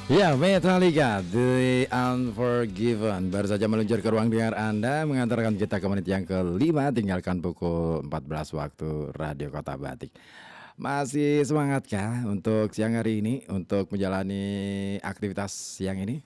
Ya, Metallica, The Unforgiven baru saja meluncur ke ruang dengar Anda, mengantarkan kita ke menit yang kelima, tinggalkan pukul 14 waktu Radio Kota Batik. Masih semangat kah untuk siang hari ini, untuk menjalani aktivitas siang ini?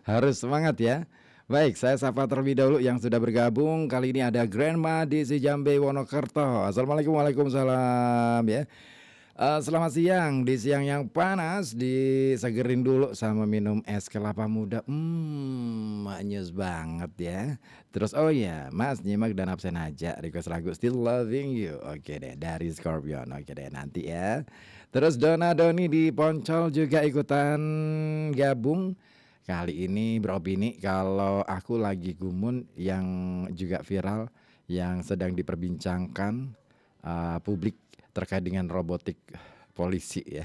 Harus semangat ya. Baik, saya sapa terlebih dahulu yang sudah bergabung. Kali ini ada Grandma di Jambe Wonokerto. Assalamualaikum, waalaikumsalam ya. Selamat siang, di siang yang panas disegerin dulu sama minum es kelapa muda. Maknyus banget ya. Terus oh ya, Mas nyimak dan absen aja request lagu Still Loving You. Oke deh, dari Scorpion. Oke deh, nanti ya. Terus Dona Doni di Poncol juga ikutan gabung. Kali ini beropini kalau aku lagi gumun yang juga viral, yang sedang diperbincangkan publik terkait dengan robotik polisi ya.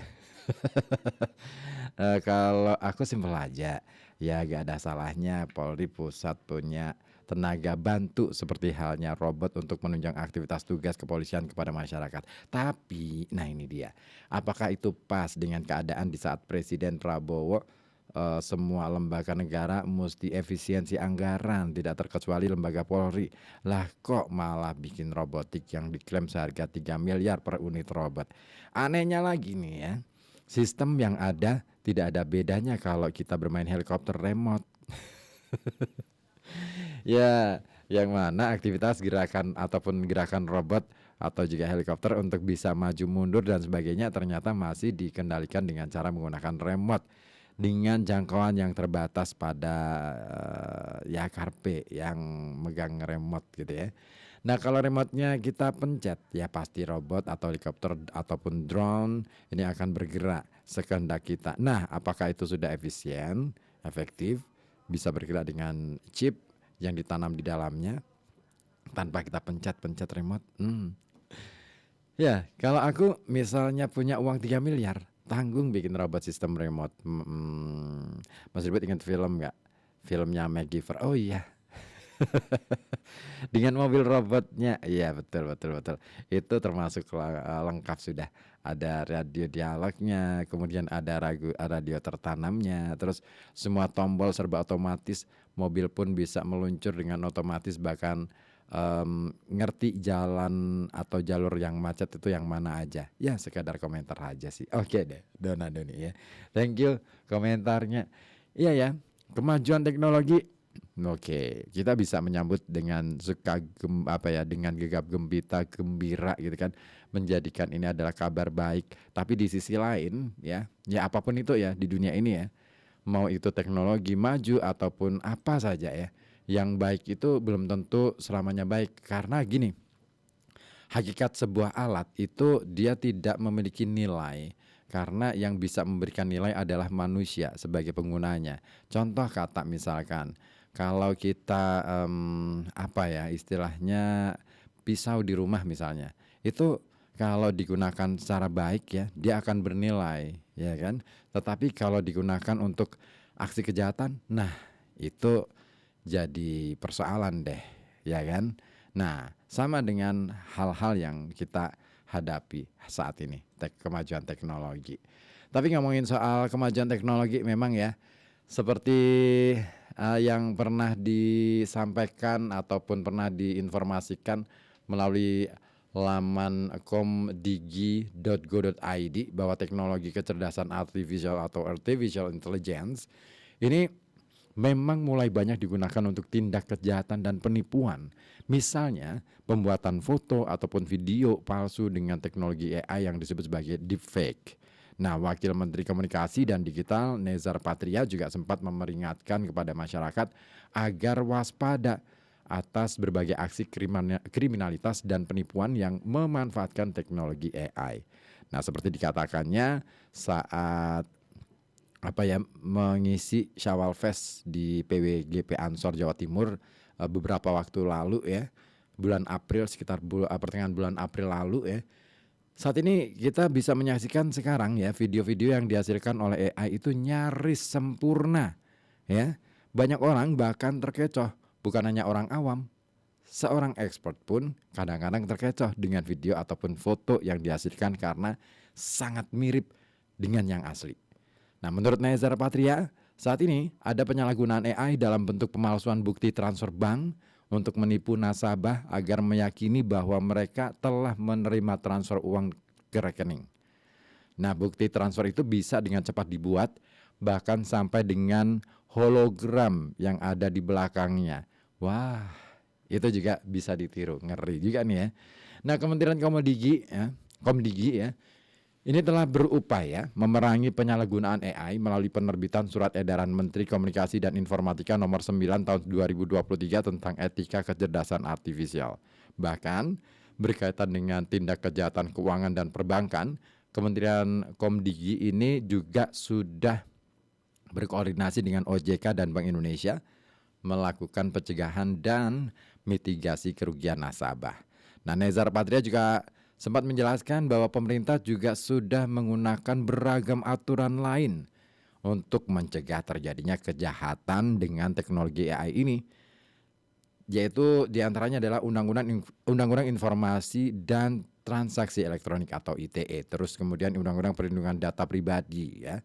Kalau aku simpel aja, ya gak ada salahnya Polri Pusat punya tenaga bantu seperti halnya robot untuk menunjang aktivitas tugas kepolisian kepada masyarakat. Tapi, nah ini dia, apakah itu pas dengan keadaan di saat Presiden Prabowo semua lembaga negara mesti efisiensi anggaran, tidak terkecuali lembaga Polri. Lah kok malah bikin robotik yang diklaim seharga 3 miliar per unit robot. Anehnya lagi nih ya, sistem yang ada tidak ada bedanya kalau kita bermain helikopter remote. Ya, yang mana aktivitas gerakan ataupun gerakan robot atau juga helikopter untuk bisa maju mundur dan sebagainya ternyata masih dikendalikan dengan cara menggunakan remote dengan jangkauan yang terbatas pada ya karpe yang megang remote gitu ya. Nah kalau remote-nya kita pencet ya pasti robot atau helikopter ataupun drone ini akan bergerak sekehendak kita. Nah apakah itu sudah efisien, efektif, bisa bergerak dengan chip yang ditanam di dalamnya tanpa kita pencet-pencet remote? Ya, kalau aku misalnya punya uang 3 miliar, tanggung bikin robot sistem remote. Mas Ribet ingat film nggak? Filmnya MacGyver. Oh iya, dengan mobil robotnya. Iya betul betul betul. Itu termasuk lengkap sudah. Ada radio dialognya, kemudian ada radio tertanamnya. Terus semua tombol serba otomatis. Mobil pun bisa meluncur dengan otomatis, bahkan ngerti jalan atau jalur yang macet itu yang mana aja. Ya sekadar komentar aja sih. Oke deh, Dona Doni ya. Thank you komentarnya. Iya ya, kemajuan teknologi. Oke, kita bisa menyambut dengan dengan gegap gempita, gembira gitu kan, menjadikan ini adalah kabar baik. Tapi di sisi lain ya apapun itu ya di dunia ini ya, mau itu teknologi maju ataupun apa saja ya, yang baik itu belum tentu selamanya baik. Karena gini, hakikat sebuah alat itu dia tidak memiliki nilai karena yang bisa memberikan nilai adalah manusia sebagai penggunanya. Contoh kata misalkan kalau kita istilahnya pisau di rumah misalnya, itu kalau digunakan secara baik ya dia akan bernilai ya kan. Tetapi kalau digunakan untuk aksi kejahatan, nah itu jadi persoalan deh ya kan. Nah sama dengan hal-hal yang kita hadapi saat ini, kemajuan teknologi. Tapi ngomongin soal kemajuan teknologi memang ya, seperti yang pernah disampaikan ataupun pernah diinformasikan melalui laman komdigi.go.id bahwa teknologi kecerdasan artificial atau artificial intelligence ini memang mulai banyak digunakan untuk tindak kejahatan dan penipuan. Misalnya pembuatan foto ataupun video palsu dengan teknologi AI yang disebut sebagai deepfake. Nah, Wakil Menteri Komunikasi dan Digital Nezar Patria juga sempat memperingatkan kepada masyarakat agar waspada atas berbagai aksi kriminalitas dan penipuan yang memanfaatkan teknologi AI. Nah, seperti dikatakannya saat mengisi Syawal Fest di PWGP Ansor Jawa Timur beberapa waktu lalu ya, bulan April, sekitar pertengahan bulan April lalu ya. Saat ini kita bisa menyaksikan sekarang ya video-video yang dihasilkan oleh AI itu nyaris sempurna ya. Banyak orang bahkan terkecoh, bukan hanya orang awam. Seorang expert pun kadang-kadang terkecoh dengan video ataupun foto yang dihasilkan karena sangat mirip dengan yang asli. Nah, menurut Nezar Patria, saat ini ada penyalahgunaan AI dalam bentuk pemalsuan bukti transfer bank untuk menipu nasabah agar meyakini bahwa mereka telah menerima transfer uang ke rekening. Nah, bukti transfer itu bisa dengan cepat dibuat, bahkan sampai dengan hologram yang ada di belakangnya. Wah, itu juga bisa ditiru, ngeri juga nih ya. Nah, Kementerian Komdigi ya, ini telah berupaya memerangi penyalahgunaan AI melalui penerbitan Surat Edaran Menteri Komunikasi dan Informatika Nomor 9 Tahun 2023 tentang etika kecerdasan artifisial. Bahkan berkaitan dengan tindak kejahatan keuangan dan perbankan, Kementerian Komdigi ini juga sudah berkoordinasi dengan OJK dan Bank Indonesia melakukan pencegahan dan mitigasi kerugian nasabah. Nah, Nezar Patria juga sempat menjelaskan bahwa pemerintah juga sudah menggunakan beragam aturan lain untuk mencegah terjadinya kejahatan dengan teknologi AI ini, yaitu diantaranya adalah Undang-Undang Informasi dan Transaksi Elektronik atau ITE, terus kemudian Undang-Undang Perlindungan Data Pribadi ya,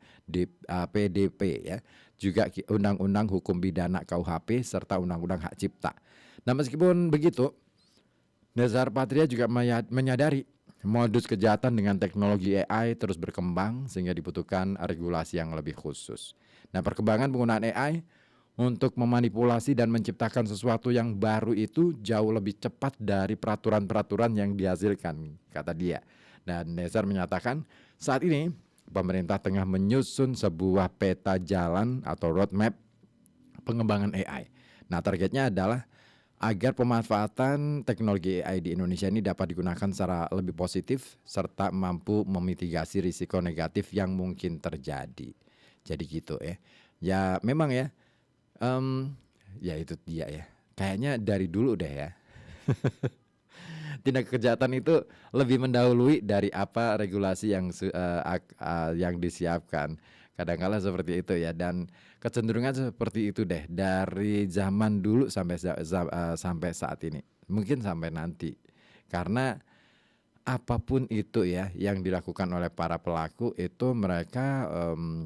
PDP ya, juga Undang-Undang Hukum Pidana KUHP serta Undang-Undang Hak Cipta. Nah, meskipun begitu, Nezar Patria juga menyadari modus kejahatan dengan teknologi AI terus berkembang sehingga dibutuhkan regulasi yang lebih khusus. Nah, perkembangan penggunaan AI untuk memanipulasi dan menciptakan sesuatu yang baru itu jauh lebih cepat dari peraturan-peraturan yang dihasilkan, kata dia. Dan Nezar menyatakan saat ini pemerintah tengah menyusun sebuah peta jalan atau roadmap pengembangan AI. Nah, targetnya adalah agar pemanfaatan teknologi AI di Indonesia ini dapat digunakan secara lebih positif serta mampu memitigasi risiko negatif yang mungkin terjadi. Jadi gitu ya. Ya memang ya, ya itu dia ya. Kayaknya dari dulu deh ya. Tindak kejahatan itu lebih mendahului dari apa regulasi yang disiapkan. Kadang-kala seperti itu ya, dan kecenderungan seperti itu deh dari zaman dulu sampai saat ini. Mungkin sampai nanti. Karena apapun itu ya yang dilakukan oleh para pelaku itu mereka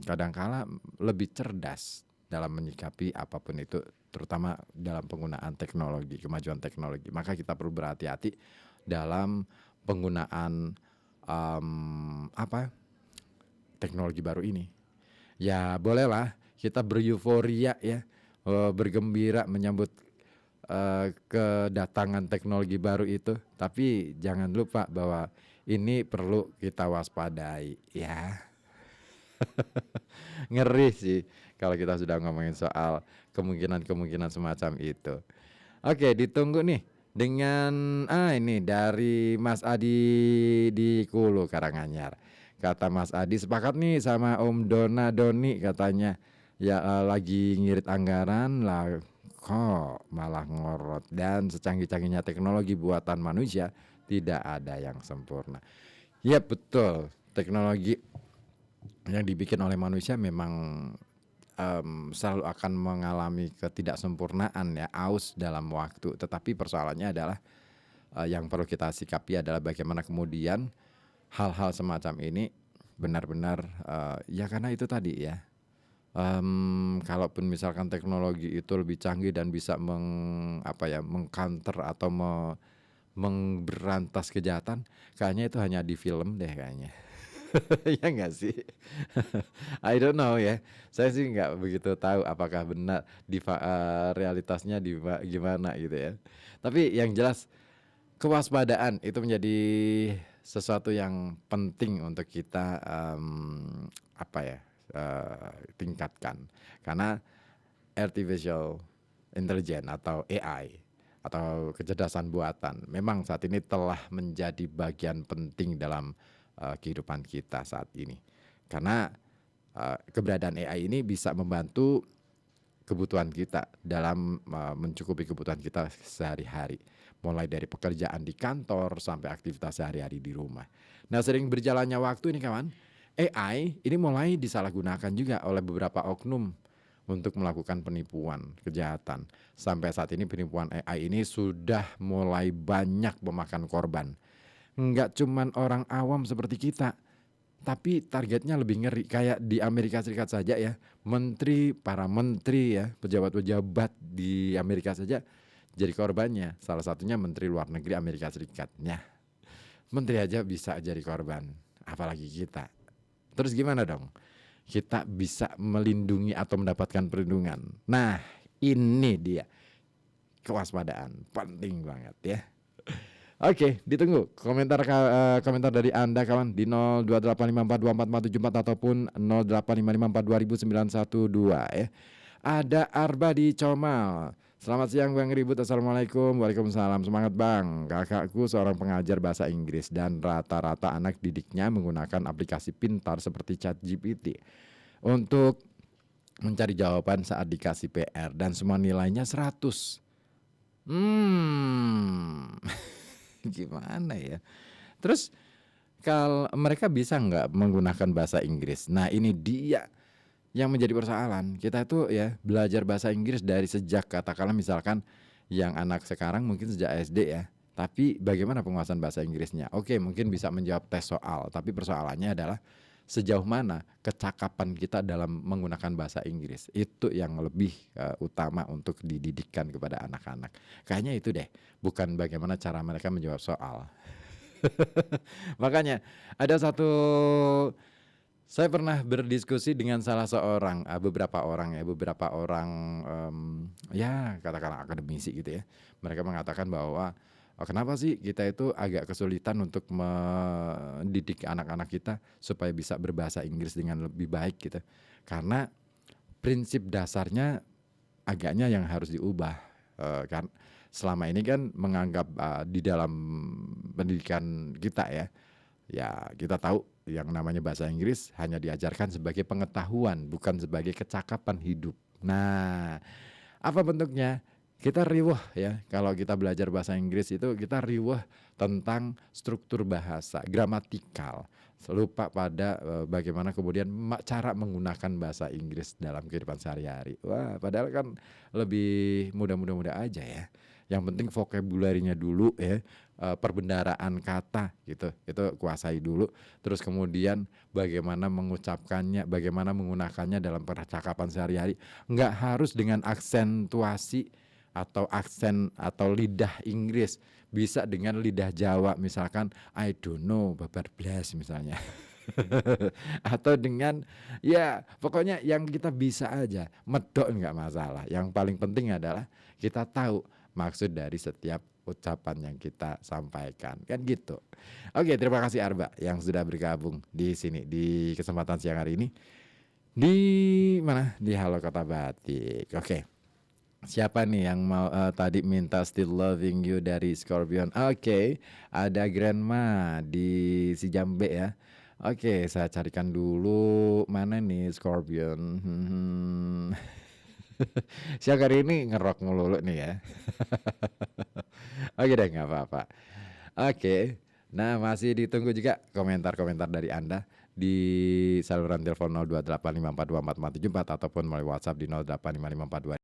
kadang-kala lebih cerdas dalam menyikapi apapun itu, terutama dalam penggunaan teknologi, kemajuan teknologi. Maka kita perlu berhati-hati dalam penggunaan teknologi baru ini. Ya bolehlah kita bereuforia ya, bergembira menyambut kedatangan teknologi baru itu, tapi jangan lupa bahwa ini perlu kita waspadai ya. Ngeri sih kalau kita sudah ngomongin soal kemungkinan-kemungkinan semacam itu. Oke, ditunggu nih dengan ini dari Mas Adi di Kulo Karanganyar. Kata Mas Adi sepakat nih sama Om Doni katanya. Ya lagi ngirit anggaran lah kok malah ngorot, dan secanggih-canggihnya teknologi buatan manusia tidak ada yang sempurna. Ya betul, teknologi yang dibikin oleh manusia memang selalu akan mengalami ketidaksempurnaan ya, aus dalam waktu. Tetapi persoalannya adalah yang perlu kita sikapi adalah bagaimana kemudian hal-hal semacam ini benar-benar ya karena itu tadi ya. Kalaupun misalkan teknologi itu lebih canggih dan bisa mengcounter atau memberantas kejahatan, kayaknya itu hanya di film deh kayaknya. Ya nggak sih? I don't know ya. Saya sih nggak begitu tahu apakah benar di realitasnya gimana gitu ya. Tapi yang jelas kewaspadaan itu menjadi sesuatu yang penting untuk kita tingkatkan, karena artificial intelligence atau AI atau kecerdasan buatan memang saat ini telah menjadi bagian penting dalam kehidupan kita saat ini, karena keberadaan AI ini bisa membantu kebutuhan kita dalam mencukupi kebutuhan kita sehari-hari, mulai dari pekerjaan di kantor sampai aktivitas sehari-hari di rumah. Nah, sering berjalannya waktu ini kawan, AI ini mulai disalahgunakan juga oleh beberapa oknum untuk melakukan penipuan, kejahatan. Sampai saat ini penipuan AI ini sudah mulai banyak memakan korban. Enggak cuman orang awam seperti kita, tapi targetnya lebih ngeri. Kayak di Amerika Serikat saja ya, para menteri ya, pejabat-pejabat di Amerika saja jadi korbannya. Salah satunya Menteri Luar Negeri Amerika Serikat. Ya, menteri aja bisa jadi korban, apalagi kita. Terus gimana dong? Kita bisa melindungi atau mendapatkan perlindungan. Nah, ini dia kewaspadaan, penting banget ya. Oke, ditunggu komentar dari Anda kawan di 0285424474 ataupun 0855420912 ya. Ada Arba di Comal. Selamat siang Bang Ribut. Assalamualaikum. Waalaikumsalam. Semangat Bang. Kakakku seorang pengajar bahasa Inggris dan rata-rata anak didiknya menggunakan aplikasi pintar seperti ChatGPT untuk mencari jawaban saat dikasih PR dan semua nilainya 100. Gimana ya? Terus kalau mereka bisa nggak menggunakan bahasa Inggris? Nah ini dia yang menjadi persoalan. Kita tuh ya belajar bahasa Inggris dari sejak katakanlah misalkan yang anak sekarang mungkin sejak SD ya. Tapi bagaimana penguasaan bahasa Inggrisnya? Oke, mungkin bisa menjawab tes soal, tapi persoalannya adalah sejauh mana kecakapan kita dalam menggunakan bahasa Inggris. Itu yang lebih utama untuk dididikkan kepada anak-anak. Kayaknya itu deh, bukan bagaimana cara mereka menjawab soal. Makanya ada saya pernah berdiskusi dengan beberapa orang ya katakanlah akademisi gitu ya. Mereka mengatakan bahwa kenapa sih kita itu agak kesulitan untuk mendidik anak-anak kita supaya bisa berbahasa Inggris dengan lebih baik gitu. Karena prinsip dasarnya agaknya yang harus diubah. Kan selama ini kan menganggap di dalam pendidikan kita ya kita tahu yang namanya bahasa Inggris hanya diajarkan sebagai pengetahuan, bukan sebagai kecakapan hidup. Nah, apa bentuknya? Kita riweh ya, kalau kita belajar bahasa Inggris itu kita riweh tentang struktur bahasa, gramatikal. Lupa pada bagaimana kemudian cara menggunakan bahasa Inggris dalam kehidupan sehari-hari. Wah, padahal kan lebih mudah-mudah aja ya. Yang penting vocabulary-nya dulu ya, perbendaharaan kata gitu, itu kuasai dulu. Terus kemudian bagaimana mengucapkannya, bagaimana menggunakannya dalam percakapan sehari-hari. Nggak harus dengan aksentuasi atau aksen atau lidah Inggris, bisa dengan lidah Jawa misalkan I don't know babar blas misalnya. Atau dengan ya pokoknya yang kita bisa aja, medok nggak masalah. Yang paling penting adalah kita tahu maksud dari setiap ucapan yang kita sampaikan kan gitu. Oke, terima kasih Arba yang sudah bergabung di sini di kesempatan siang hari ini di mana di Halo Kota Batik. Oke, siapa nih yang mau tadi minta Still Loving You dari Scorpion? Oke, ada Grandma di Jambe ya. Oke, saya carikan dulu mana nih Scorpion. Siang hari ini ngerok melulu nih ya. Oke deh, nggak apa-apa. Oke, nah masih ditunggu juga komentar-komentar dari Anda di saluran telepon 0285424474 ataupun melalui WhatsApp di 085542